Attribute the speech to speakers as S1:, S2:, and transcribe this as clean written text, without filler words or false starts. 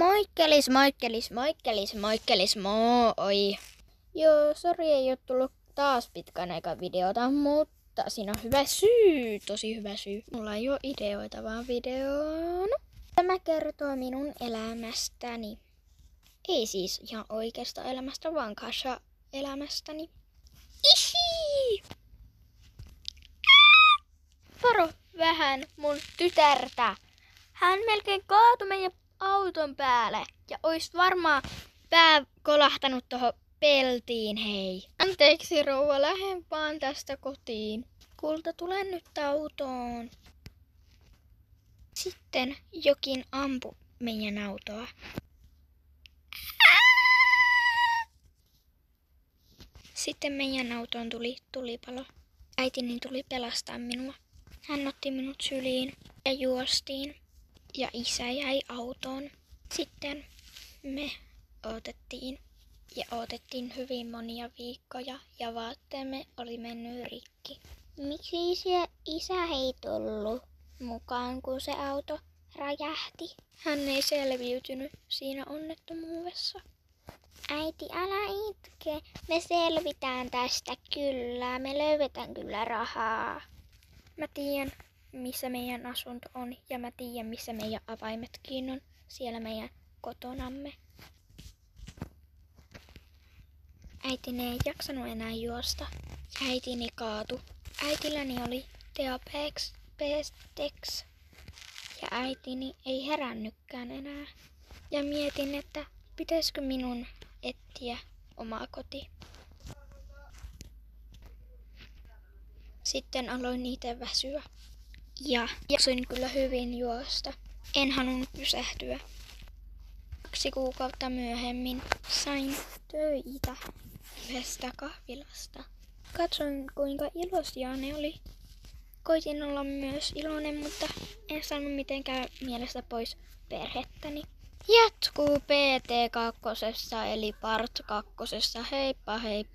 S1: Moikkelis, moi! Joo, sori ei oo tullut taas pitkän aikaa videota, mutta siinä on hyvä syy, tosi hyvä syy. Mulla ei oo ideoita vaan videoon. Tämä kertoo minun elämästäni. Ei siis ihan oikeasta elämästä, vaan kasha-elämästäni. Ihi! Varo vähän mun tytärtä. Hän melkein kaatui meidän auton päälle ja ois varmaan pää kolahtanut tohon peltiin, hei. Anteeksi rouva, lähden vaan tästä kotiin. Kulta, tule nyt autoon. Sitten jokin ampui meidän autoa. Sitten meidän autoon tuli tulipalo. Äitini tuli pelastaa minua. Hän otti minut syliin ja juostiin. Ja isä jäi autoon. Sitten me odotettiin hyvin monia viikkoja ja vaatteemme oli mennyt rikki. Miksi isä ei tullut mukaan, kun se auto räjähti? Hän ei selviytynyt siinä onnettomuudessa. Äiti, älä itke. Me selvitään tästä kyllä. Me löydetään kyllä rahaa. Mä tiedän, missä meidän asunto on ja mä tiedän, missä meidän avaimetkin on. Siellä meidän kotonamme. Äitini ei jaksanut enää juosta. Äitini kaatui. Äitilläni oli diabetes ja äitini ei herännytkään enää. Ja mietin, että pitäisikö minun etsiä omaa koti. Sitten aloin itse väsyä. Ja jaksoin kyllä hyvin juosta. En halunnut pysähtyä. 2 kuukautta myöhemmin sain töitä yhdestä kahvilasta. Katsoin, kuinka iloisia ne oli. Koitin olla myös iloinen, mutta en saanut mitenkään mielestä pois perhettäni. Jatkuu PT2 eli Part 2. Heippa hei!